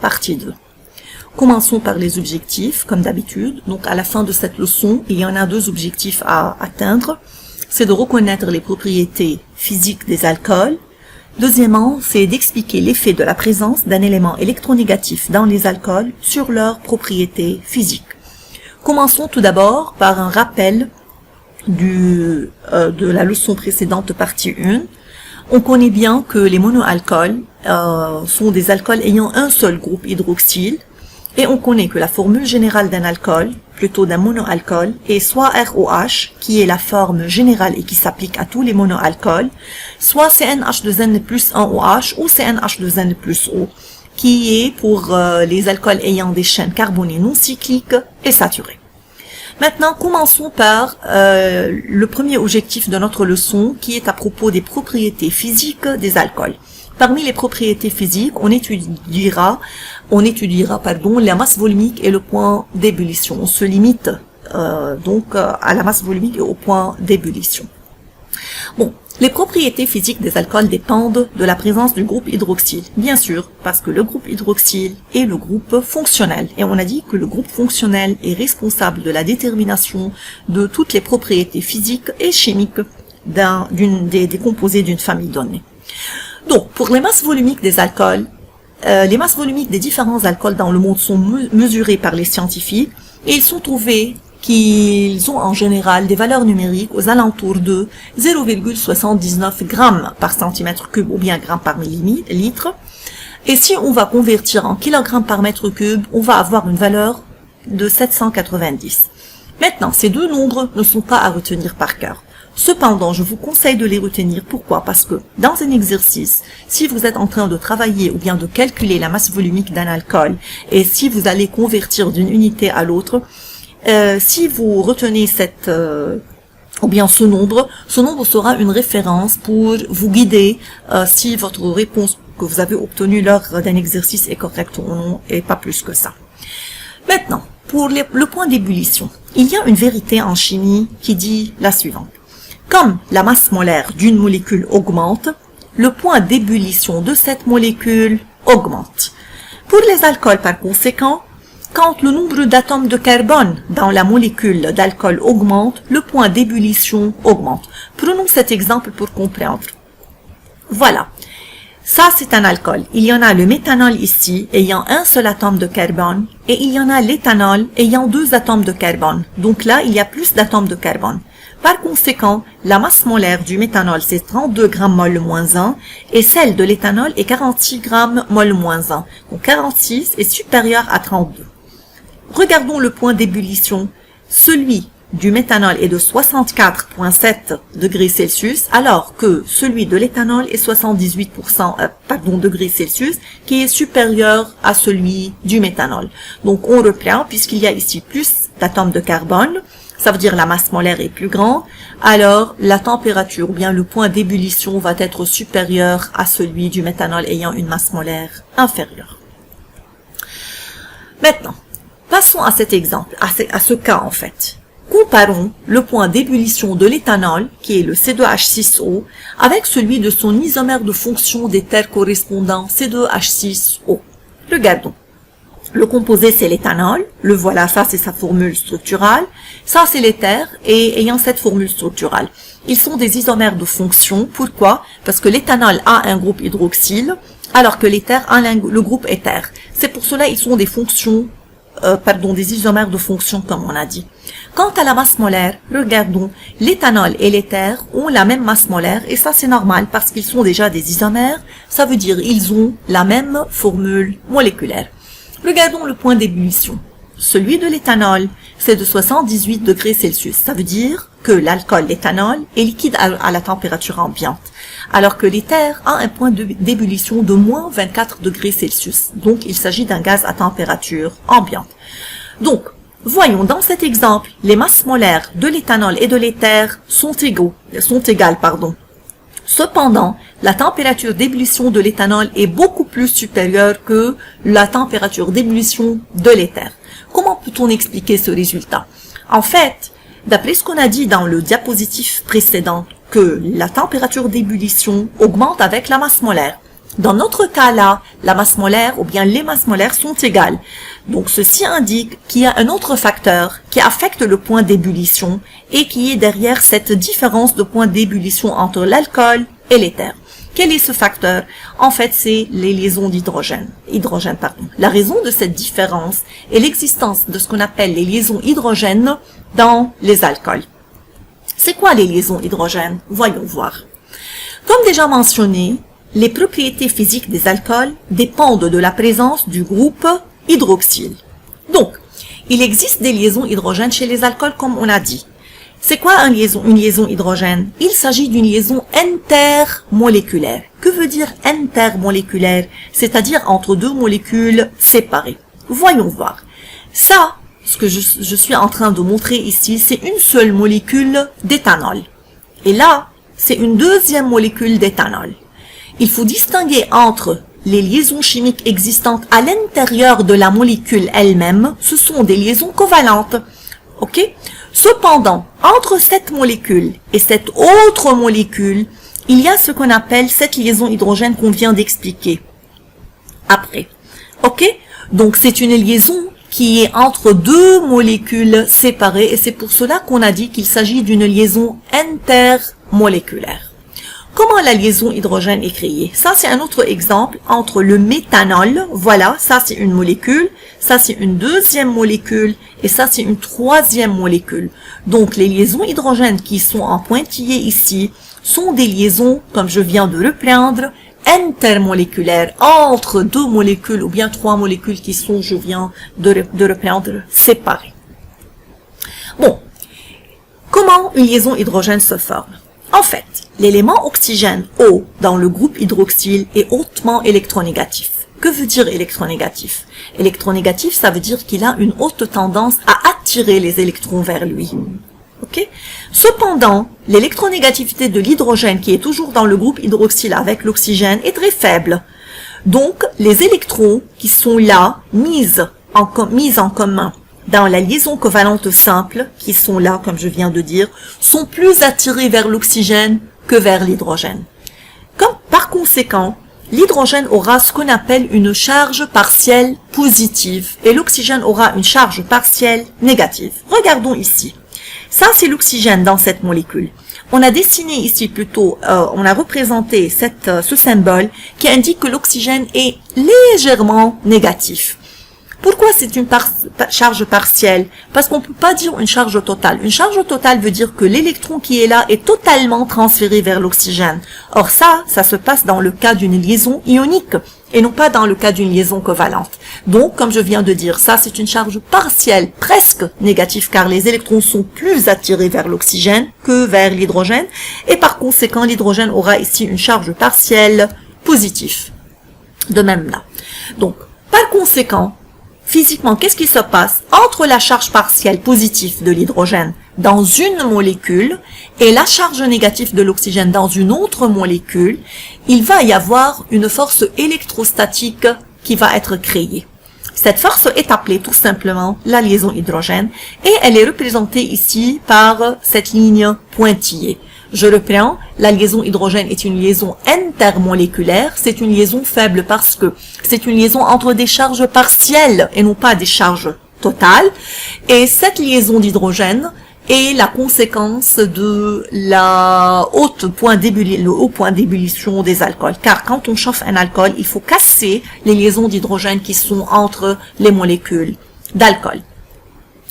Partie 2. Commençons par les objectifs, comme d'habitude. Donc, à la fin de cette leçon, il y en a deux objectifs à atteindre. C'est de reconnaître les propriétés physiques des alcools. Deuxièmement, c'est d'expliquer l'effet de la présence d'un élément électronégatif dans les alcools sur leurs propriétés physiques. Commençons tout d'abord par un rappel de la leçon précédente, partie 1. On connaît bien que les monoalcools sont des alcools ayant un seul groupe hydroxyle, et on connaît que la formule générale d'un alcool, plutôt d'un monoalcool, est soit ROH, qui est la forme générale et qui s'applique à tous les monoalcools, soit CnH2n plus 1OH ou CnH2n plus O, qui est pour les alcools ayant des chaînes carbonées non cycliques et saturées. Maintenant, commençons par le premier objectif de notre leçon, qui est à propos des propriétés physiques des alcools. Parmi les propriétés physiques, on étudiera la masse volumique et le point d'ébullition. On se limite donc à la masse volumique et au point d'ébullition. Bon, les propriétés physiques des alcools dépendent de la présence du groupe hydroxyle, bien sûr, parce que le groupe hydroxyle est le groupe fonctionnel. Et on a dit que le groupe fonctionnel est responsable de la détermination de toutes les propriétés physiques et chimiques des composés d'une famille donnée. Donc, pour les masses volumiques des alcools, les masses volumiques des différents alcools dans le monde sont mesurées par les scientifiques et ils sont trouvés qu'ils ont en général des valeurs numériques aux alentours de 0,79 grammes par centimètre cube ou bien grammes par millilitre. Et si on va convertir en kilogrammes par mètre cube, on va avoir une valeur de 790. Maintenant, ces deux nombres ne sont pas à retenir par cœur. Cependant, je vous conseille de les retenir. Pourquoi? Parce que dans un exercice, si vous êtes en train de travailler ou bien de calculer la masse volumique d'un alcool et si vous allez convertir d'une unité à l'autre, si vous retenez ce nombre sera une référence pour vous guider si votre réponse que vous avez obtenue lors d'un exercice est correcte ou non, et pas plus que ça. Maintenant, pour le point d'ébullition, il y a une vérité en chimie qui dit la suivante. Comme la masse molaire d'une molécule augmente, le point d'ébullition de cette molécule augmente. Pour les alcools, par conséquent, quand le nombre d'atomes de carbone dans la molécule d'alcool augmente, le point d'ébullition augmente. Prenons cet exemple pour comprendre. Voilà. Ça, c'est un alcool. Il y en a le méthanol ici, ayant un seul atome de carbone, et il y en a l'éthanol, ayant 2 atomes de carbone. Donc là, il y a plus d'atomes de carbone. Par conséquent, la masse molaire du méthanol, c'est 32 grammes mol moins 1, et celle de l'éthanol est 46 grammes mol moins 1. Donc 46 est supérieur à 32. Regardons le point d'ébullition. Celui du méthanol est de 64,7 degrés Celsius, alors que celui de l'éthanol est 78 degrés Celsius, qui est supérieur à celui du méthanol. Donc on reprend, puisqu'il y a ici plus d'atomes de carbone, ça veut dire la masse molaire est plus grande, alors la température ou bien le point d'ébullition va être supérieur à celui du méthanol ayant une masse molaire inférieure. Maintenant, passons à cet exemple, à ce cas en fait. Comparons le point d'ébullition de l'éthanol, qui est le C2H6O, avec celui de son isomère de fonction d'éther correspondant C2H6O. Regardons. Le composé, c'est l'éthanol. Le voilà, ça, c'est sa formule structurale. Ça, c'est l'éther, et ayant cette formule structurale. Ils sont des isomères de fonction. Pourquoi? Parce que l'éthanol a un groupe hydroxyle, alors que l'éther a le groupe éther. C'est pour cela ils sont des fonctions, des isomères de fonction, comme on a dit. Quant à la masse molaire, regardons, l'éthanol et l'éther ont la même masse molaire, et ça, c'est normal, parce qu'ils sont déjà des isomères. Ça veut dire ils ont la même formule moléculaire. Regardons le point d'ébullition. Celui de l'éthanol, c'est de 78 degrés Celsius. Ça veut dire que l'alcool, l'éthanol, est liquide à la température ambiante, alors que l'éther a un point d'ébullition de moins 24 degrés Celsius. Donc, il s'agit d'un gaz à température ambiante. Donc, voyons dans cet exemple, les masses molaires de l'éthanol et de l'éther sont égales. Cependant, la température d'ébullition de l'éthanol est beaucoup plus supérieure que la température d'ébullition de l'éther. Comment peut-on expliquer ce résultat? En fait, d'après ce qu'on a dit dans le diapositive précédent, que la température d'ébullition augmente avec la masse molaire. Dans notre cas-là, la masse molaire ou bien les masses molaires sont égales. Donc, ceci indique qu'il y a un autre facteur qui affecte le point d'ébullition et qui est derrière cette différence de point d'ébullition entre l'alcool et l'éther. Quel est ce facteur? En fait, c'est les liaisons d'hydrogène. La raison de cette différence est l'existence de ce qu'on appelle les liaisons hydrogènes dans les alcools. C'est quoi les liaisons hydrogènes? Voyons voir. Comme déjà mentionné, les propriétés physiques des alcools dépendent de la présence du groupe hydroxyle. Donc, il existe des liaisons hydrogènes chez les alcools comme on a dit. C'est quoi une liaison hydrogène? Il s'agit d'une liaison intermoléculaire. Que veut dire intermoléculaire? C'est-à-dire entre deux molécules séparées. Voyons voir. Ça, ce que je suis en train de montrer ici, c'est une seule molécule d'éthanol. Et là, c'est une deuxième molécule d'éthanol. Il faut distinguer entre les liaisons chimiques existantes à l'intérieur de la molécule elle-même. Ce sont des liaisons covalentes. Ok? Cependant, entre cette molécule et cette autre molécule, il y a ce qu'on appelle cette liaison hydrogène qu'on vient d'expliquer après. Ok? Donc, c'est une liaison qui est entre deux molécules séparées et c'est pour cela qu'on a dit qu'il s'agit d'une liaison intermoléculaire. Comment la liaison hydrogène est créée? Ça, c'est un autre exemple entre le méthanol. Voilà, ça, c'est une molécule. Ça, c'est une deuxième molécule. Et ça, c'est une troisième molécule. Donc, les liaisons hydrogènes qui sont en pointillé ici sont des liaisons, comme je viens de reprendre, intermoléculaires entre deux molécules ou bien trois molécules qui sont, je viens de reprendre, séparées. Bon, comment une liaison hydrogène se forme? En fait, l'élément oxygène O dans le groupe hydroxyle est hautement électronégatif. Que veut dire électronégatif? Électronégatif, ça veut dire qu'il a une haute tendance à attirer les électrons vers lui. Okay? Cependant, l'électronégativité de l'hydrogène qui est toujours dans le groupe hydroxyle avec l'oxygène est très faible. Donc, les électrons qui sont là, mis en commun dans la liaison covalente simple, qui sont là, comme je viens de dire, sont plus attirés vers l'oxygène que vers l'hydrogène. Par conséquent, l'hydrogène aura ce qu'on appelle une charge partielle positive et l'oxygène aura une charge partielle négative. Regardons ici. Ça, c'est l'oxygène dans cette molécule. On a dessiné ici plutôt, on a représenté ce symbole qui indique que l'oxygène est légèrement négatif. Pourquoi c'est une charge partielle? Parce qu'on ne peut pas dire une charge totale. Une charge totale veut dire que l'électron qui est là est totalement transféré vers l'oxygène. Or ça se passe dans le cas d'une liaison ionique et non pas dans le cas d'une liaison covalente. Donc, comme je viens de dire, ça c'est une charge partielle, presque négative, car les électrons sont plus attirés vers l'oxygène que vers l'hydrogène. Et par conséquent, l'hydrogène aura ici une charge partielle positive. De même là. Donc, par conséquent, physiquement, qu'est-ce qui se passe entre la charge partielle positive de l'hydrogène dans une molécule et la charge négative de l'oxygène dans une autre molécule? Il va y avoir une force électrostatique qui va être créée. Cette force est appelée tout simplement la liaison hydrogène et elle est représentée ici par cette ligne pointillée. Je reprends, la liaison hydrogène est une liaison intermoléculaire, c'est une liaison faible parce que c'est une liaison entre des charges partielles et non pas des charges totales. Et cette liaison d'hydrogène est la conséquence de le haut point d'ébullition des alcools. Car quand on chauffe un alcool, il faut casser les liaisons d'hydrogène qui sont entre les molécules d'alcool.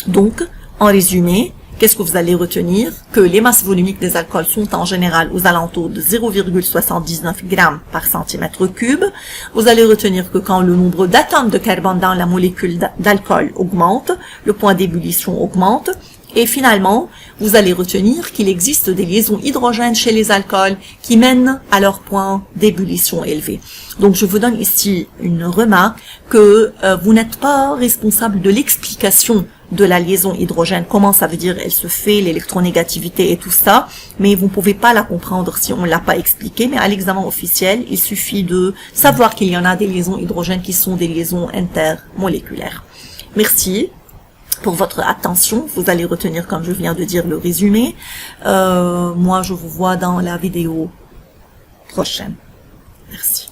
Donc, en résumé, qu'est-ce que vous allez retenir? Que les masses volumiques des alcools sont en général aux alentours de 0,79 grammes par centimètre cube. Vous allez retenir que quand le nombre d'atomes de carbone dans la molécule d'alcool augmente, le point d'ébullition augmente. Et finalement, vous allez retenir qu'il existe des liaisons hydrogènes chez les alcools qui mènent à leur point d'ébullition élevé. Donc, je vous donne ici une remarque que vous n'êtes pas responsable de l'explication de la liaison hydrogène, comment ça veut dire elle se fait, l'électronégativité et tout ça, mais vous ne pouvez pas la comprendre si on ne l'a pas expliqué, mais à l'examen officiel, il suffit de savoir qu'il y en a des liaisons hydrogènes qui sont des liaisons intermoléculaires. Merci pour votre attention, vous allez retenir, comme je viens de dire, le résumé. Moi, je vous vois dans la vidéo prochaine. Merci.